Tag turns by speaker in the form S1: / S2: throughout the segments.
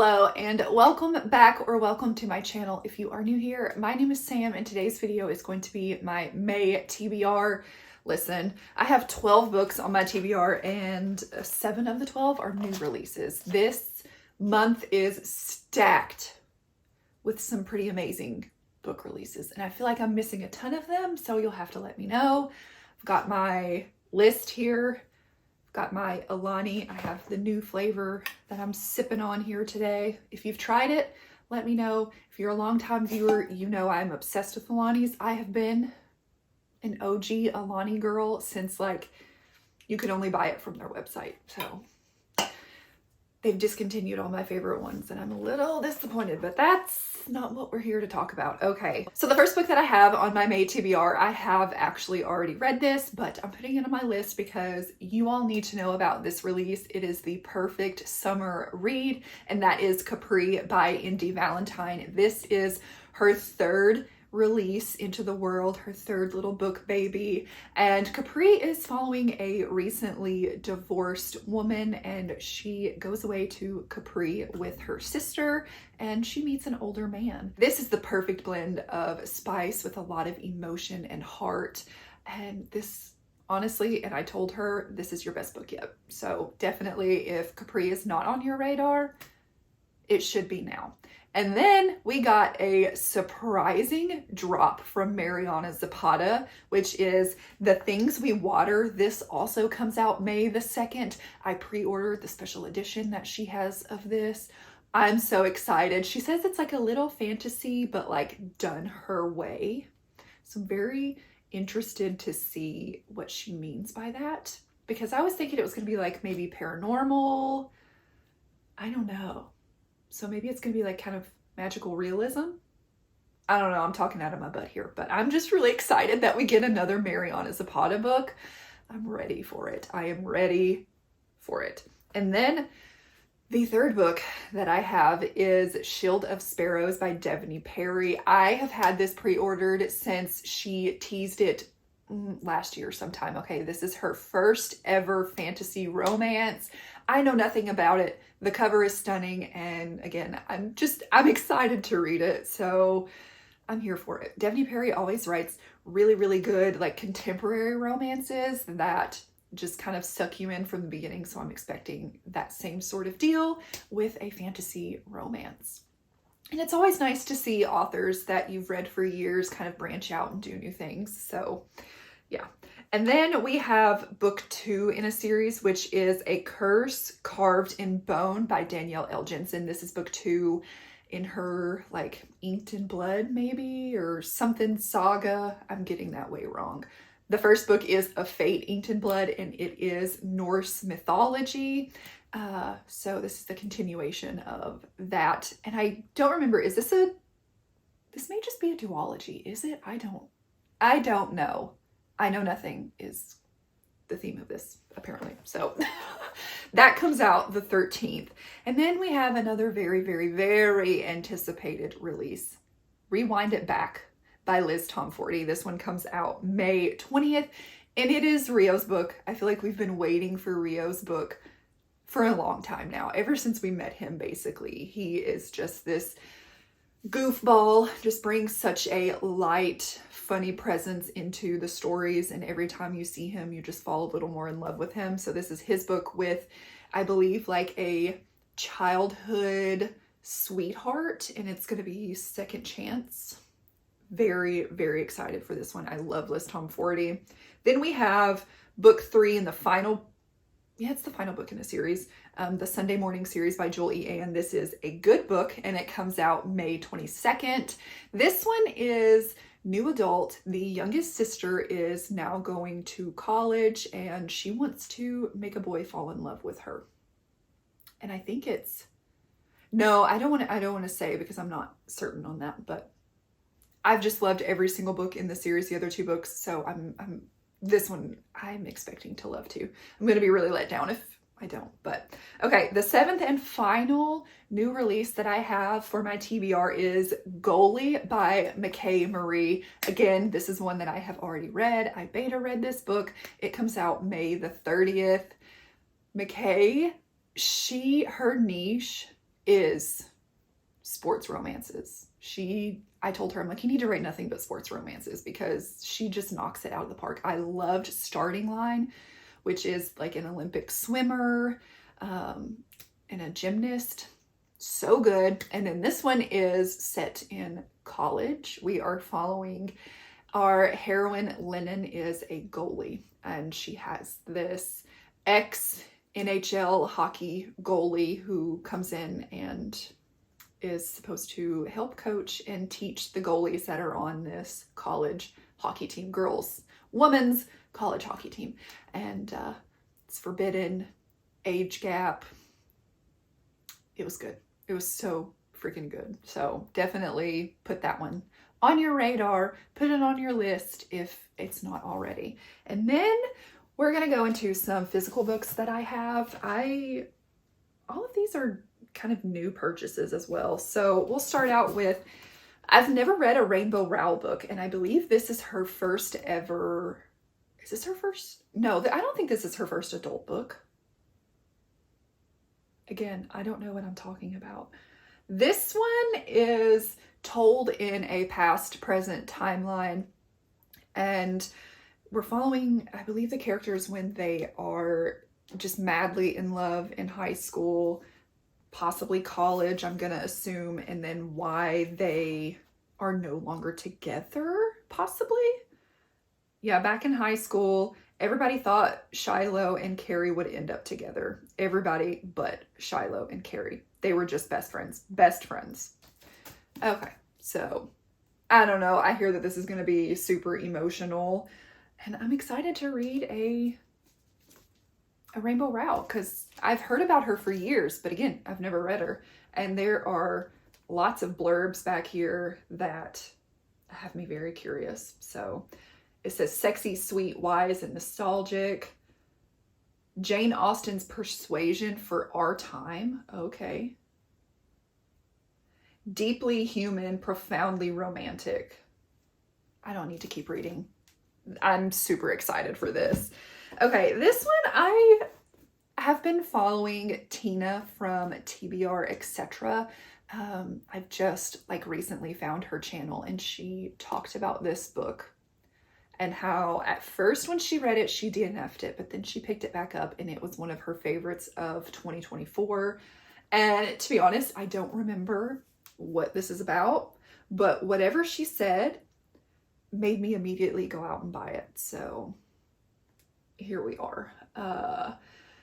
S1: Hello and welcome back, or welcome to my channel if you are new here. My name is Sam and today's video is going to be my May TBR. Listen, I have 12 books on my TBR and 7 of the 12 are new releases. This month is stacked with some pretty amazing book releases and I feel like I'm missing a ton of them, so you'll have to let me know. I've got my list here. Got my Alani. I have the new flavor that I'm sipping on here today. If you've tried it, let me know. If you're a longtime viewer, you know I'm obsessed with Alanis. I have been an OG Alani girl since like you could only buy it from their website. So they've discontinued all my favorite ones and I'm a little disappointed, but that's not what we're here to talk about. Okay, so the first book that I have on my May TBR, I have actually already read this, but I'm putting it on my list because you all need to know about this release. It is the perfect summer read, and that is Capri by Indy Valentine. This is her third release into the world, her third little book baby, and Capri is following a recently divorced woman, and she goes away to Capri with her sister and she meets an older man. This is the perfect blend of spice with a lot of emotion and heart, and this honestly, and I told her, this is your best book yet. So definitely, if Capri is not on your radar, it should be now. And then we got a surprising drop from Mariana Zapata, which is The Things We Water. This also comes out May the 2nd. I pre-ordered the special edition that she has of this. I'm so excited. She says it's like a little fantasy, but like done her way. So I'm very interested to see what she means by that, because I was thinking it was going to be like maybe paranormal. I don't know. So maybe it's going to be like kind of magical realism. I don't know. I'm talking out of my butt here, but I'm just really excited that we get another Mariana Zapata book. I'm ready for it. I am ready for it. And then the third book that I have is Shield of Sparrows by Devney Perry. I have had this pre-ordered since she teased it last year sometime. Okay, this is her first ever fantasy romance. I know nothing about it. The cover is stunning, and again, I'm excited to read it, so I'm here for it. Devney Perry always writes really, really good like contemporary romances that just kind of suck you in from the beginning, so I'm expecting that same sort of deal with a fantasy romance. And it's always nice to see authors that you've read for years kind of branch out and do new things, so yeah. And then we have book 2 in a series, which is A Curse Carved in Bone by Danielle Jensen. This is book 2 in her like Inked in Blood maybe, or something saga. I'm getting that way wrong. The first book is A Fate Inked in Blood, and it is Norse mythology. So this is the continuation of that. And I don't remember, this may just be a duology, is it? I don't know. I know nothing is the theme of this, apparently. So that comes out the 13th. And then we have another very, very, very anticipated release, Rewind It Back by TomForde. This one comes out May 20th, and it is Rio's book. I feel like we've been waiting for Rio's book for a long time now, ever since we met him, basically. He is just this goofball, just brings such a light, funny presence into the stories, and every time you see him you just fall a little more in love with him. So this is his book with, I believe, like a childhood sweetheart, and it's going to be Second Chance. Very, very excited for this one. I love TomForde. Then we have book 3 in the final, it's the final book in the series, the Sunday Morning series by Joel E. And this is a good book, and it comes out May 22nd. This one is new adult. The youngest sister is now going to college, and she wants to make a boy fall in love with her. And I think it's, no, I don't want to say because I'm not certain on that, but I've just loved every single book in the series, the other 2 books. So this one I'm expecting to love too. I'm going to be really let down if I don't, but okay. The 7th and final new release that I have for my TBR is Goalie by Michae Marie. Again, this is one that I have already read. I beta read this book. It comes out May the 30th. Michae, her niche is sports romances. I told her, I'm like, you need to write nothing but sports romances because she just knocks it out of the park. I loved Starting Line, which is like an Olympic swimmer and a gymnast. So good. And then this one is set in college. We are following our heroine. Lennon is a goalie, and she has this ex-NHL hockey goalie who comes in and is supposed to help coach and teach the goalies that are on this college hockey team, women's college hockey team. And it's forbidden, age gap. It was good. It was so freaking good. So definitely put that one on your radar, put it on your list if it's not already. And then we're going to go into some physical books that I have. All of these are kind of new purchases as well. So we'll start out with, I've never read a Rainbow Rowell book, and I believe this is her first ever, is this her first? No, I don't think this is her first adult book. Again, I don't know what I'm talking about. This one is told in a past present timeline, and we're following, I believe, the characters when they are just madly in love in high school, possibly college, I'm gonna assume, and then why they are no longer together, possibly. Yeah, back in high school, everybody thought Shiloh and Carrie would end up together. Everybody but Shiloh and Carrie. They were just best friends. Best friends. Okay, so I don't know. I hear that this is going to be super emotional, and I'm excited to read a Rainbow Rowell because I've heard about her for years, but again, I've never read her. And there are lots of blurbs back here that have me very curious. So it says sexy, sweet, wise, and nostalgic. Jane Austen's persuasion for our time. Okay. Deeply human, profoundly romantic. I don't need to keep reading. I'm super excited for this. Okay, this one I have been following Tina from TBR, etc. I've just recently found her channel, and she talked about this book and how at first when she read it, she DNF'd it, but then she picked it back up and it was one of her favorites of 2024. And to be honest, I don't remember what this is about, but whatever she said made me immediately go out and buy it. So here we are.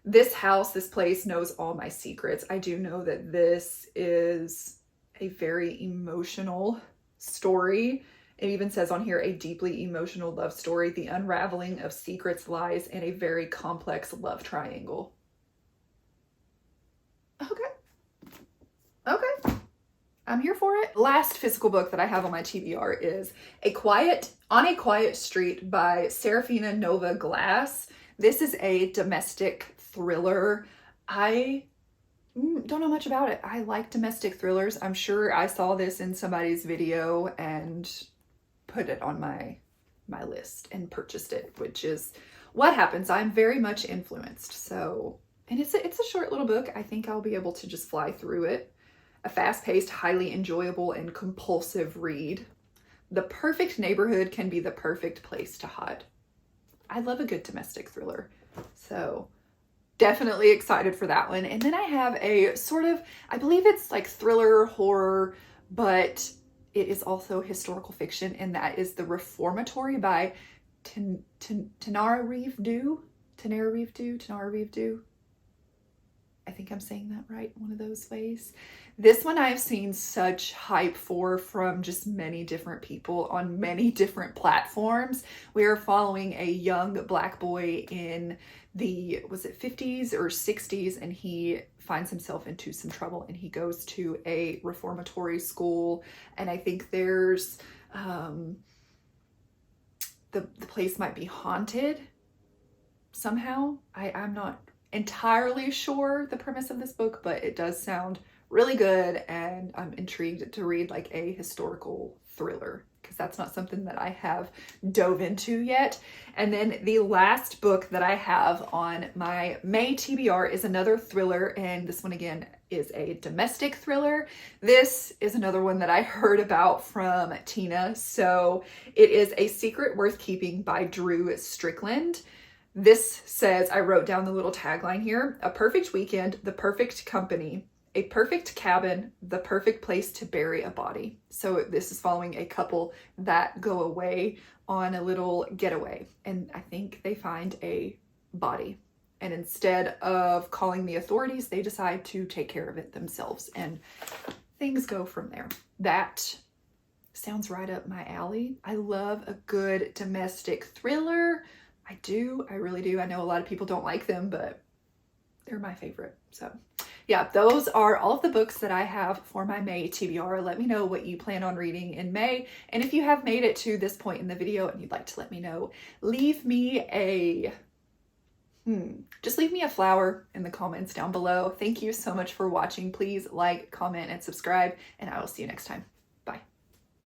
S1: This house, this place knows all my secrets. I do know that this is a very emotional story. It even says on here, a deeply emotional love story, the unraveling of secrets, lies, and a very complex love triangle. Okay. I'm here for it. Last physical book that I have on my TBR is On a Quiet Street by Seraphina Nova Glass. This is a domestic thriller. I don't know much about it. I like domestic thrillers. I'm sure I saw this in somebody's video and put it on my list and purchased it, which is what happens. I'm very much influenced. So, and it's a short little book. I think I'll be able to just fly through it. A fast-paced, highly enjoyable, and compulsive read. The perfect neighborhood can be the perfect place to hide. I love a good domestic thriller. So definitely excited for that one. And then I have a sort of, I believe it's like thriller, horror, but it is also historical fiction, and that is The Reformatory by Tananarive Due. Tananarive Due. I think I'm saying that right, one of those ways. This one I've seen such hype for from just many different people on many different platforms. We are following a young Black boy in the, was it 50s or 60s, and he finds himself into some trouble, and he goes to a reformatory school, and I think there's, the place might be haunted somehow. I'm not entirely sure the premise of this book, but it does sound really good, and I'm intrigued to read like a historical thriller because that's not something that I have dove into yet. And then the last book that I have on my May TBR is another thriller, and this one again is a domestic thriller. This is another one that I heard about from Tina. So it is A Secret Worth Keeping by Drew Strickland. This says, I wrote down the little tagline here, a perfect weekend, the perfect company, a perfect cabin, the perfect place to bury a body. So this is following a couple that go away on a little getaway. And I think they find a body. And instead of calling the authorities, they decide to take care of it themselves. And things go from there. That sounds right up my alley. I love a good domestic thriller. I do. I really do. I know a lot of people don't like them, but they're my favorite. So yeah, those are all of the books that I have for my May TBR. Let me know what you plan on reading in May. And if you have made it to this point in the video and you'd like to let me know, leave me a just leave me a flower in the comments down below. Thank you so much for watching. Please like, comment, and subscribe, and I will see you next time.